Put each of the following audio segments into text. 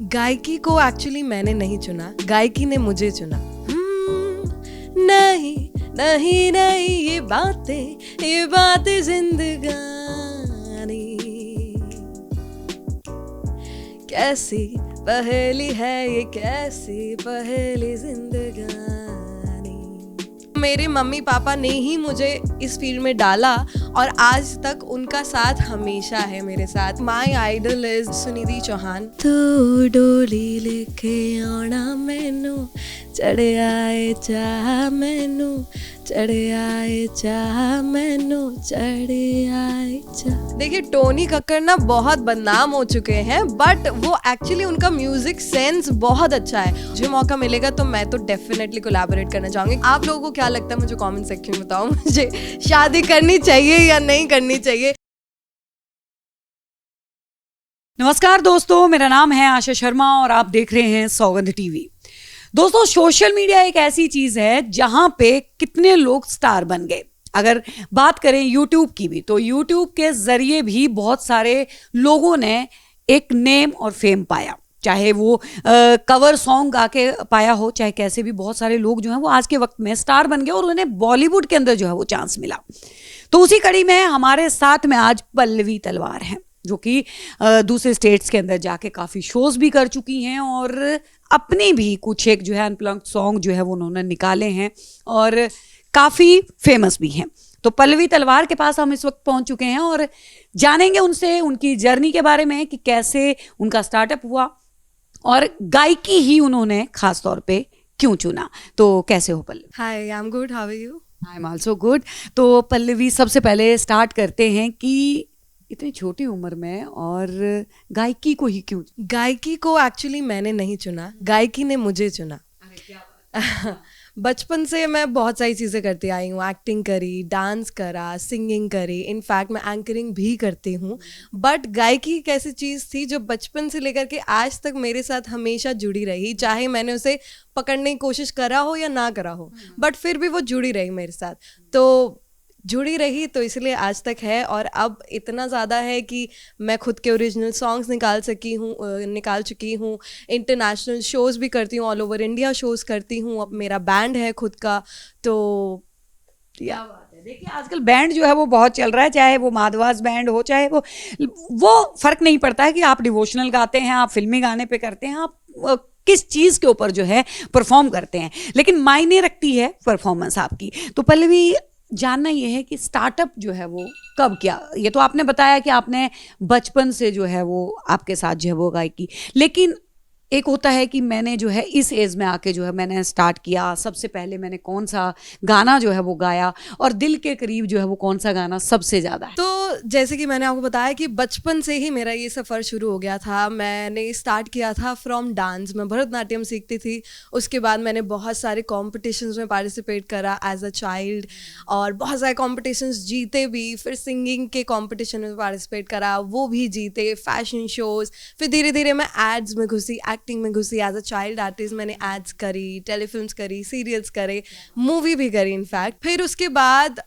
गायकी को एक्चुअली मैंने नहीं चुना, गायकी ने मुझे चुना। नहीं नहीं नहीं ये बातें जिंदगानी, कैसी पहेली है ये, कैसी पहेली जिंदगानी। मेरे मम्मी पापा ने ही मुझे इस फील्ड में डाला और आज तक उनका साथ हमेशा है मेरे साथ। My idol is Sunidhi Chauhan. तू डोली लेके आना मैनू, चढ़े आए चाह मैनू, चढ़े आए चाह मैनू, चढ़े आए चाह। देखिए टोनी कक्कड़ ना बहुत बदनाम हो चुके हैं, बट वो एक्चुअली उनका म्यूजिक सेंस बहुत अच्छा है। मुझे मौका मिलेगा तो मैं तो डेफिनेटली कोलैबोरेट करना चाहूंगी। आप लोगों को क्या लगता है, मुझे कमेंट सेक्शन में बताओ, मुझे शादी करनी चाहिए या नहीं करनी चाहिए। नमस्कार दोस्तों, मेरा नाम है आशा शर्मा और आप देख रहे हैं सौगंध टीवी। दोस्तों, सोशल मीडिया एक ऐसी चीज है जहां पे कितने लोग स्टार बन गए। अगर बात करें यूट्यूब की भी, तो यूट्यूब के जरिए भी बहुत सारे लोगों ने एक नेम और फेम पाया, चाहे वो कवर सॉन्ग गा के पाया हो, चाहे कैसे भी बहुत सारे लोग जो हैं वो आज के वक्त में स्टार बन गए और उन्हें बॉलीवुड के अंदर जो है वो चांस मिला। तो उसी कड़ी में हमारे साथ में आज पल्लवी तलवार हैं, जो कि दूसरे स्टेट्स के अंदर जाके काफ़ी शोज भी कर चुकी हैं और अपने भी कुछ एक जो है अनप्लग्ड सॉन्ग जो है वो उन्होंने निकाले हैं और काफ़ी फेमस भी हैं। तो पल्लवी तलवार के पास हम इस वक्त पहुंच चुके हैं और जानेंगे उनसे उनकी जर्नी के बारे में कि कैसे उनका स्टार्टअप हुआ और गायकी ही उन्होंने खास तौर पे क्यों चुना। तो कैसे हो Pallavi? Hi, I am good, how are you? I am also good. तो पल्लवी, सबसे पहले स्टार्ट करते हैं कि इतनी छोटी उम्र में और गायकी को ही क्यों? गायकी को एक्चुअली मैंने नहीं चुना, गायकी ने मुझे चुना। बचपन से मैं बहुत सारी चीज़ें करती आई हूँ। एक्टिंग करी, डांस करा, सिंगिंग करी, इनफैक्ट मैं एंकरिंग भी करती हूँ। बट गायकी एक ऐसी चीज़ थी जो बचपन से लेकर के आज तक मेरे साथ हमेशा जुड़ी रही, चाहे मैंने उसे पकड़ने की कोशिश करा हो या ना करा हो, बट फिर भी वो जुड़ी रही मेरे साथ। तो जुड़ी रही तो इसलिए आज तक है। और अब इतना ज़्यादा है कि मैं खुद के ओरिजिनल सॉन्ग्स निकाल चुकी हूँ, इंटरनेशनल शोज़ भी करती हूँ, ऑल ओवर इंडिया शोज़ करती हूँ। अब मेरा बैंड है खुद का। तो क्या बात है। देखिए आजकल बैंड जो है वो बहुत चल रहा है, चाहे वो माधवास बैंड हो, चाहे वो फ़र्क नहीं पड़ता है कि आप डिवोशनल गाते हैं, आप फिल्मी गाने पे करते हैं, आप किस चीज़ के ऊपर जो है परफॉर्म करते हैं, लेकिन मायने रखती है परफॉर्मेंस आपकी। तो पल्लवी, जानना ये है कि स्टार्टअप जो है वो कब किया? ये तो आपने बताया कि आपने बचपन से जो है वो आपके साथ जो है वो गायकी, लेकिन एक होता है कि मैंने जो है इस एज में आके जो है मैंने स्टार्ट किया, सबसे पहले मैंने कौन सा गाना जो है वो गाया और दिल के करीब जो है वो कौन सा गाना सबसे ज़्यादा है? तो जैसे कि मैंने आपको बताया कि बचपन से ही मेरा ये सफ़र शुरू हो गया था। मैंने स्टार्ट किया था फ्रॉम डांस। मैं भरतनाट्यम सीखती थी, उसके बाद मैंने बहुत सारे कॉम्पिटिशन्स में पार्टिसिपेट करा एज अ चाइल्ड और बहुत सारे कॉम्पिटिशन्स जीते भी। फिर सिंगिंग के कॉम्पिटिशन में पार्टिसिपेट करा, वो भी जीते, फैशन शोज़। फिर धीरे धीरे मैं एड्स में घुसी, एक्टिंग में घुसी। एज अ चाइल्ड आर्टिस्ट मैंने एड्स करी, टेलीफिल्म्स करी, सीरियल्स करे, मूवी भी करी इनफैक्ट। फिर उसके बाद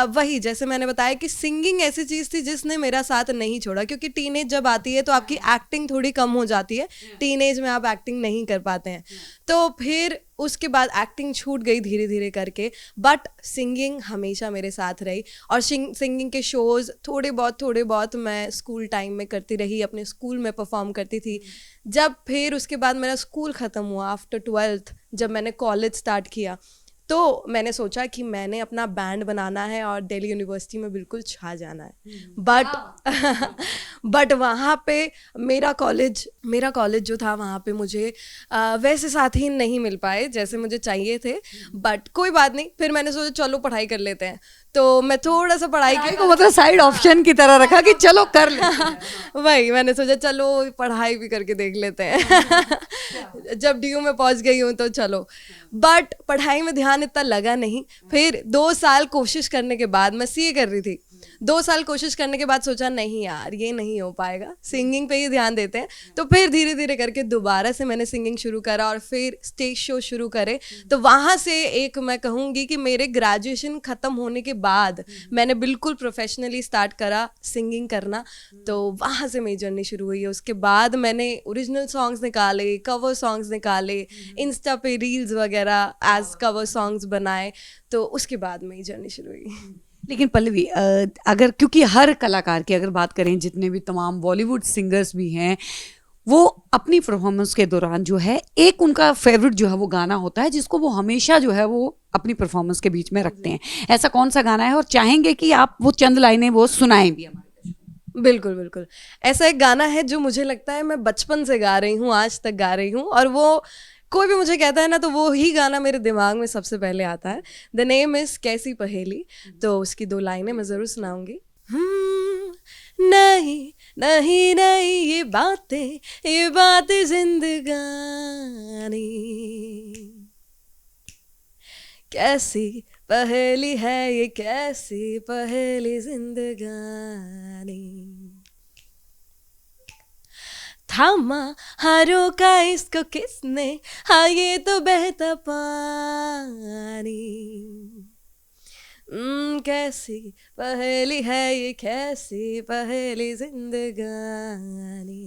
वही जैसे मैंने बताया कि सिंगिंग ऐसी चीज़ थी जिसने मेरा साथ नहीं छोड़ा, क्योंकि टीनेज जब आती है तो आपकी एक्टिंग थोड़ी कम हो जाती है, टीनेज में आप एक्टिंग नहीं कर पाते हैं। तो फिर उसके बाद एक्टिंग छूट गई धीरे धीरे करके, बट सिंगिंग हमेशा मेरे साथ रही। और सिंगिंग के शोज़ थोड़े बहुत मैं स्कूल टाइम में करती रही, अपने स्कूल में परफॉर्म करती थी। जब फिर उसके बाद मेरा स्कूल ख़त्म हुआ, आफ्टर 12th जब मैंने कॉलेज स्टार्ट किया, तो मैंने सोचा कि मैंने अपना बैंड बनाना है और दिल्ली यूनिवर्सिटी में बिल्कुल छा जाना है। बट वहाँ पे मेरा कॉलेज जो था, वहाँ पे मुझे वैसे साथी नहीं मिल पाए जैसे मुझे चाहिए थे। बट कोई बात नहीं, फिर मैंने सोचा चलो पढ़ाई कर लेते हैं। तो मैं थोड़ा सा पढ़ाई को मतलब साइड ऑप्शन की तरह रखा कि चलो कर ले। वही मैंने सोचा चलो पढ़ाई भी करके देख लेते हैं। जब DU में पहुंच गई हूँ तो चलो। बट पढ़ाई में ध्यान इतना लगा नहीं। फिर 2 साल कोशिश करने के बाद, मैं CA कर रही थी, 2 साल कोशिश करने के बाद सोचा नहीं यार ये नहीं हो पाएगा, सिंगिंग पे ही ध्यान देते हैं। तो फिर धीरे धीरे करके दोबारा से मैंने सिंगिंग शुरू करा और फिर स्टेज शो शुरू करे। तो वहाँ से एक मैं कहूँगी कि मेरे ग्रेजुएशन ख़त्म होने के बाद मैंने बिल्कुल प्रोफेशनली स्टार्ट करा सिंगिंग करना। तो वहाँ से मेरी जर्नी शुरू हुई है। उसके बाद मैंने ओरिजिनल सॉन्ग्स निकाले, कवर सॉन्ग्स निकाले, इंस्टा पे रील्स वगैरह एज कवर सॉन्ग्स बनाए। तो उसके बाद मेरी जर्नी शुरू हुई। लेकिन पल्लवी, अगर क्योंकि हर कलाकार की अगर बात करें, जितने भी तमाम बॉलीवुड सिंगर्स भी हैं, वो अपनी परफॉर्मेंस के दौरान जो है एक उनका फेवरेट जो है वो गाना होता है जिसको वो हमेशा जो है वो अपनी परफॉर्मेंस के बीच में रखते हैं। ऐसा कौन सा गाना है, और चाहेंगे कि आप वो चंद लाइनें वो सुनाएं भी हमारे? बिल्कुल बिल्कुल। ऐसा एक गाना है जो मुझे लगता है मैं बचपन से गा रही हूँ, आज तक गा रही हूँ, और वो कोई भी मुझे कहता है ना तो वो ही गाना मेरे दिमाग में सबसे पहले आता है। द नेम इज कैसी पहेली। तो उसकी 2 लाइनें मैं ज़रूर सुनाऊंगी। नहीं नहीं नहीं ये बातें जिंदगानी, कैसी पहेली है ये, कैसी पहेली जिंदगानी, थामा हारों का इसको किसने, हाँ ये तो बहता पानी, कैसी पहेली है ये, कैसी पहेली जिंदगानी।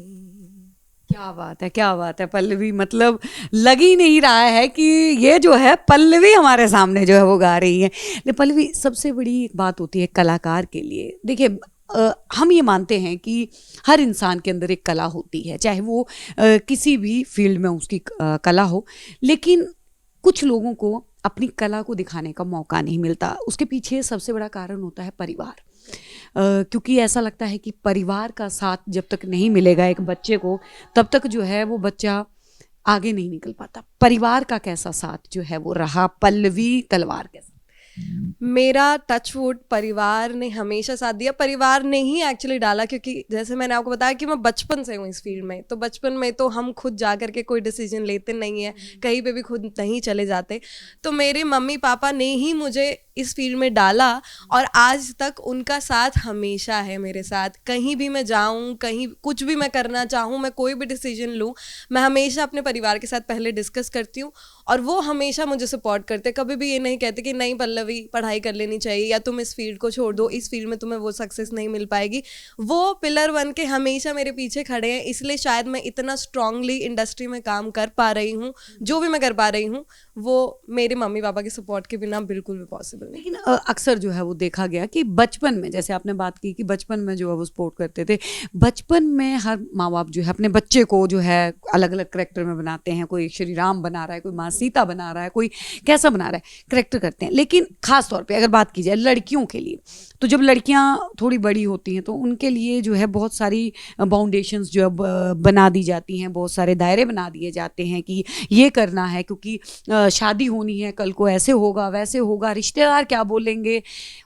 क्या बात है, क्या बात है पल्लवी। मतलब लग ही नहीं रहा है कि ये जो है पल्लवी हमारे सामने जो है वो गा रही है। लेकिन पल्लवी, सबसे बड़ी एक बात होती है कलाकार के लिए। देखिए, हम ये मानते हैं कि हर इंसान के अंदर एक कला होती है, चाहे वो किसी भी फील्ड में उसकी कला हो, लेकिन कुछ लोगों को अपनी कला को दिखाने का मौका नहीं मिलता। उसके पीछे सबसे बड़ा कारण होता है परिवार। क्योंकि ऐसा लगता है कि परिवार का साथ जब तक नहीं मिलेगा एक बच्चे को, तब तक जो है वो बच्चा आगे नहीं निकल पाता। परिवार का कैसा साथ जो है वो रहा पल्लवी तलवार के साथ? मेरा टचवुड परिवार ने हमेशा साथ दिया। परिवार ने ही एक्चुअली डाला, क्योंकि जैसे मैंने आपको बताया कि मैं बचपन से हूँ इस फील्ड में। तो बचपन में तो हम खुद जा कर के कोई डिसीजन लेते नहीं है, कहीं पे भी खुद नहीं चले जाते। तो मेरे मम्मी पापा ने ही मुझे इस फील्ड में डाला, और आज तक उनका साथ हमेशा है मेरे साथ। कहीं भी मैं जाऊँ, कहीं कुछ भी मैं करना चाहूँ, मैं कोई भी डिसीजन लूँ, मैं हमेशा अपने परिवार के साथ पहले डिस्कस करती हूँ, और वो हमेशा मुझे सपोर्ट करते। कभी भी ये नहीं कहते कि नहीं पल्लवी पढ़ाई कर लेनी चाहिए, या तुम इस फील्ड को छोड़ दो, इस फील्ड में तुम्हें वो सक्सेस नहीं मिल पाएगी। वो पिलर बन के हमेशा मेरे पीछे खड़े हैं। इसलिए शायद मैं इतना स्ट्रांगली इंडस्ट्री में काम कर पा रही हूँ। जो भी मैं कर पा रही हूँ वो मेरे मम्मी पापा के सपोर्ट के बिना बिल्कुल भी पॉसिबल नहीं। लेकिन अक्सर जो है वो देखा गया कि बचपन में, जैसे आपने बात की कि बचपन में जो है वो सपोर्ट करते थे, बचपन में हर माँ बाप जो है अपने बच्चे को जो है अलग अलग करेक्टर में बनाते हैं। कोई श्री राम बना रहा है, कोई माँ सीता बना रहा है, कोई कैसा बना रहा है, करेक्टर करते हैं। लेकिन खास तौर पे अगर बात की जाए लड़कियों के लिए, तो जब लड़कियां थोड़ी बड़ी होती हैं तो उनके लिए जो है बहुत सारी बाउंडेशंस जो है बना दी जाती हैं, बहुत सारे दायरे बना दिए जाते हैं कि ये करना है क्योंकि शादी होनी है, कल को ऐसे होगा वैसे होगा, रिश्तेदार क्या बोलेंगे।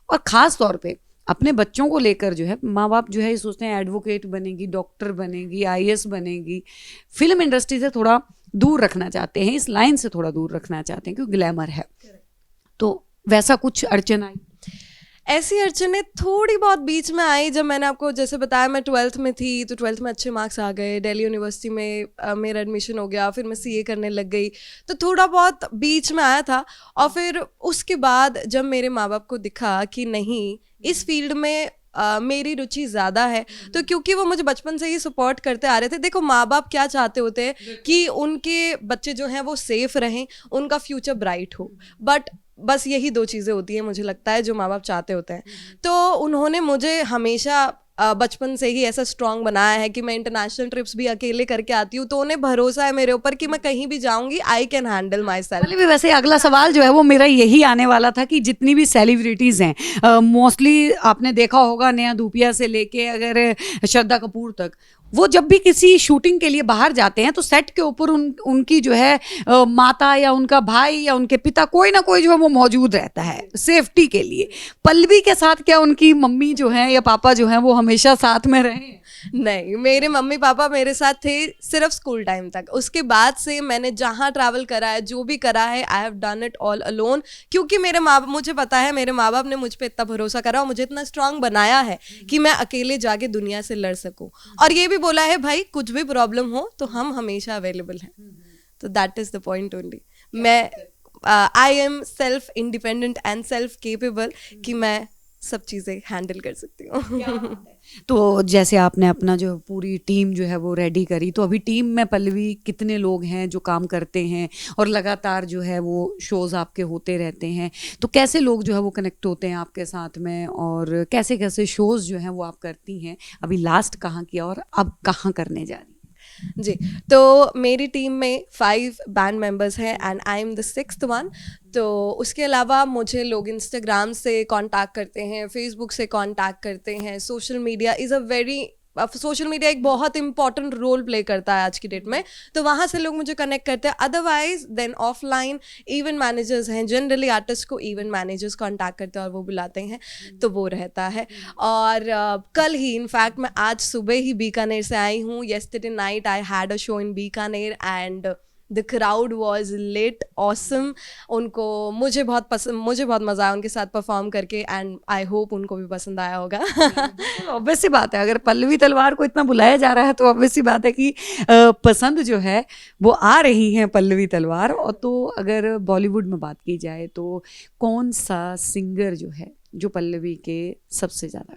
और ख़ास तौर पे अपने बच्चों को लेकर जो है माँ बाप जो है ये सोचते हैं एडवोकेट बनेगी, डॉक्टर बनेगी, IAS बनेगी। फिल्म इंडस्ट्री से थोड़ा दूर रखना चाहते हैं, इस लाइन से थोड़ा दूर रखना चाहते हैं क्योंकि ग्लैमर है। तो वैसा कुछ अड़चन आई? ऐसी अड़चनें थोड़ी बहुत बीच में आई। जब मैंने आपको जैसे बताया मैं 12th में थी, तो 12th में अच्छे मार्क्स आ गए, दिल्ली यूनिवर्सिटी में मेरा एडमिशन हो गया, फिर मैं CA करने लग गई। तो थोड़ा बहुत बीच में आया था। और फिर उसके बाद जब मेरे माँ बाप को दिखा कि नहीं इस फील्ड में मेरी रुचि ज़्यादा है, तो क्योंकि वो मुझे बचपन से ही सपोर्ट करते आ रहे थे। देखो माँ बाप क्या चाहते होते हैं कि उनके बच्चे जो हैं वो सेफ रहें, उनका फ्यूचर ब्राइट हो। बट बस यही 2 चीज़ें होती हैं मुझे लगता है जो माँ बाप चाहते होते हैं। तो उन्होंने मुझे हमेशा बचपन से ही ऐसा स्ट्रांग बनाया है कि मैं इंटरनेशनल ट्रिप्स भी अकेले करके आती हूँ। तो उन्हें भरोसा है मेरे ऊपर कि मैं कहीं भी जाऊँगी, I can handle my self. वैसे अगला सवाल जो है वो मेरा यही आने वाला था कि जितनी भी सेलिब्रिटीज़ हैं, मोस्टली आपने देखा होगा नेहा धूपिया से लेके अगर श्रद्धा कपूर तक, वो जब भी किसी शूटिंग के लिए बाहर जाते हैं तो सेट के ऊपर उनकी जो है माता या उनका भाई या उनके पिता कोई ना कोई जो है वो मौजूद रहता है सेफ्टी के लिए। पल्लवी के साथ क्या उनकी मम्मी जो है या पापा जो है वो हमेशा साथ में रहे? नहीं, मेरे मम्मी पापा मेरे साथ थे सिर्फ स्कूल टाइम तक। उसके बाद से मैंने जहाँ ट्रैवल करा है, जो भी करा है, I have done it all alone, क्योंकि मुझे पता है मेरे माँ बाप ने मुझ पे इतना भरोसा करा और मुझे इतना स्ट्रांग बनाया है कि मैं अकेले जाके दुनिया से लड़ सकूं। और ये भी बोला है भाई कुछ भी प्रॉब्लम हो तो हम हमेशा अवेलेबल हैं। तो that is the point only. मैं I am self independent and self capable कि मैं सब चीज़ें हैंडल कर सकती हूँ। तो जैसे आपने अपना जो पूरी टीम जो है वो रेडी करी, तो अभी टीम में पल्लवी कितने लोग हैं जो काम करते हैं और लगातार जो है वो शोज़ आपके होते रहते हैं, तो कैसे लोग जो है वो कनेक्ट होते हैं आपके साथ में और कैसे कैसे शोज़ जो हैं वो आप करती हैं? अभी लास्ट कहाँ किया और अब कहाँ करने जा रही हैं? जी, तो मेरी टीम में 5 बैंड मेंबर्स हैं and I am the 6th one. तो उसके अलावा मुझे लोग इंस्टाग्राम से कांटेक्ट करते हैं, फेसबुक से कांटेक्ट करते हैं। सोशल मीडिया एक बहुत इंपॉर्टेंट रोल प्ले करता है आज की डेट में, तो वहाँ से लोग मुझे कनेक्ट करते हैं। Otherwise then offline event managers हैं, जनरली आर्टिस्ट को इवेंट मैनेजर्स कांटेक्ट करते हैं और वो बुलाते हैं, तो वो रहता है। और कल ही इनफैक्ट मैं आज सुबह ही बीकानेर से आई हूँ। Yesterday night I had a show in Bikaner and the crowd was lit awesome. मुझे बहुत मज़ा आया उनके साथ परफॉर्म करके एंड आई होप उनको भी पसंद आया होगा। ऑब्वियस सी बात है, अगर पल्लवी तलवार को इतना बुलाया जा रहा है तो ऑब्वियस सी बात है कि पसंद जो है वो आ रही हैं पल्लवी तलवार। और तो अगर बॉलीवुड में बात की जाए तो कौन सा सिंगर जो है जो पल्लवी के सबसे ज्यादा?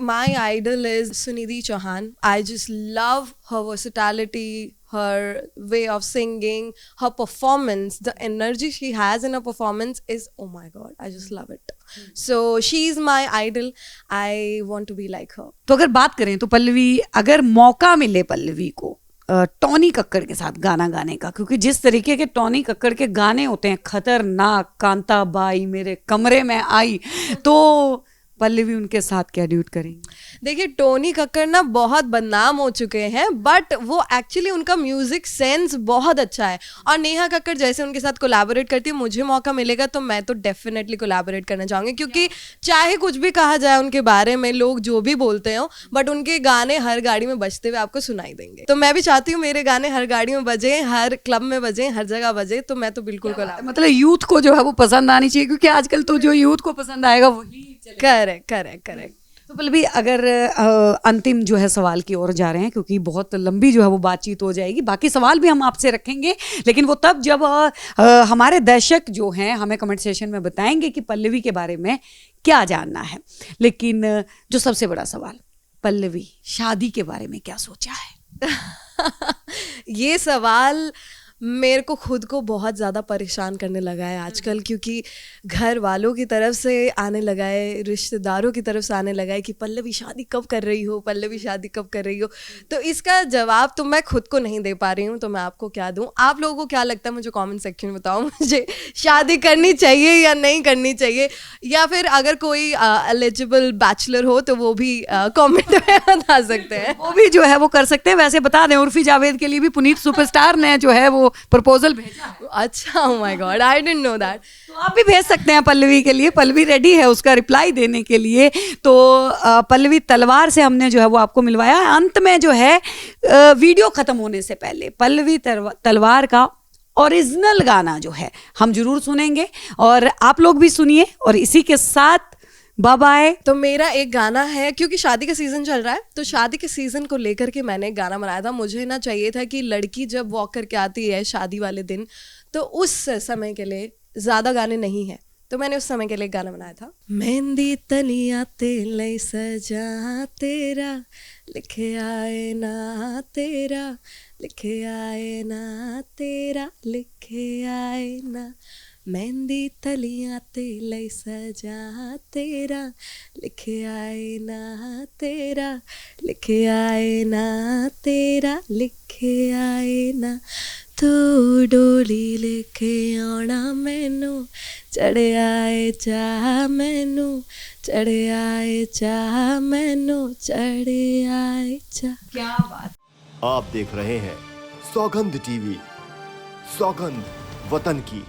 My idol is Sunidhi Chauhan. I just love her versatility, her way of singing, her performance, the energy she has in her performance is, oh my God, I just love it. So she's my idol. I want to be like her. तो अगर बात करें तो पल्लवी, अगर मौका मिले पल्लवी को Tony Kakkar के साथ गाना गाने का, क्योंकि जिस तरीके के टॉनी कक्कड़ के गाने होते हैं, खतरनाक, कांता बाई मेरे कमरे में आई, तो पल्लवी उनके साथ क्या ड्यूट करेंगी? देखिए, टोनी कक्कड़ ना बहुत बदनाम हो चुके हैं, बट वो एक्चुअली उनका म्यूजिक सेंस बहुत अच्छा है। और नेहा कक्कड़ जैसे उनके साथ कोलैबोरेट करती है, मुझे मौका मिलेगा तो मैं तो डेफिनेटली कोलैबोरेट करना चाहूँगी, क्योंकि चाहे कुछ भी कहा जाए उनके बारे में, लोग जो भी बोलते हो, बट उनके गाने हर गाड़ी में बजते हुए आपको सुनाई देंगे। तो मैं भी चाहती हूँ मेरे गाने हर गाड़ी में बजे, हर क्लब में बजे, हर जगह बजे। तो मैं तो बिल्कुल मतलब यूथ को जो है वो पसंद आनी चाहिए, क्योंकि आजकल तो जो यूथ को पसंद आएगा वही। करेक्ट। तो पल्लवी, अगर अंतिम जो है सवाल की ओर जा रहे हैं, क्योंकि बहुत लंबी जो है वो बातचीत हो जाएगी, बाकी सवाल भी हम आपसे रखेंगे, लेकिन वो तब जब हमारे दर्शक जो हैं हमें कमेंट सेशन में बताएंगे कि पल्लवी के बारे में क्या जानना है। लेकिन जो सबसे बड़ा सवाल, पल्लवी शादी के बारे में क्या सोचा है? ये सवाल मेरे को खुद को बहुत ज़्यादा परेशान करने लगा है आजकल, क्योंकि घर वालों की तरफ से आने लगा है, रिश्तेदारों की तरफ से आने लगा है कि पल्लवी शादी कब कर रही हो, पल्लवी शादी कब कर रही हो। तो इसका जवाब तो मैं खुद को नहीं दे पा रही हूँ, तो मैं आपको क्या दूँ। आप लोगों को क्या लगता है, मुझे कमेंट सेक्शन में बताओ, मुझे शादी करनी चाहिए या नहीं करनी चाहिए, या फिर अगर कोई एलिजिबल बैचलर हो तो वो भी कमेंट में बता सकते हैं, वो भी जो है वो कर सकते हैं। वैसे बता दें, उर्फी जावेद के लिए भी पुनीत सुपरस्टार ने जो है वो प्रपोजल भेजा है। अच्छा, oh my God, I didn't know that. तो आप भी भेज सकते हैं पल्लवी के लिए, पल्लवी रेडी है उसका रिप्लाई देने के लिए। तो पल्लवी तलवार से हमने जो है वो आपको मिलवाया। अंत में जो है वीडियो खत्म होने से पहले पल्लवी तलवार का ओरिजिनल गाना जो है हम जरूर सुनेंगे, और आप लोग भी सुनिए। और इसी के साथ बाय बाय। तो मेरा एक गाना है, क्योंकि शादी का सीजन चल रहा है, तो शादी के सीजन को लेकर के मैंने एक गाना बनाया था। मुझे ना चाहिए था कि लड़की जब वॉक करके आती है शादी वाले दिन, तो उस समय के लिए ज़्यादा गाने नहीं है, तो मैंने उस समय के लिए एक गाना बनाया था। मेहंदी तलिया तेले सजा तेरा, लिखे आए ना तेरा, लिखे आए ना तेरा, लिखे आए ना। मेहंदी तलियां तेले सजा तेरा, लिखे आए ना तेरा, लिखे आए ना तेरा, लिखे आए ना। तू डोली लेके आना मैनू, चढ़े आए चाह मैनू, चढ़े आए चाह मैनू, चढ़े आए चाह। क्या बात। आप देख रहे हैं सौगंध टीवी, सौगंध वतन की।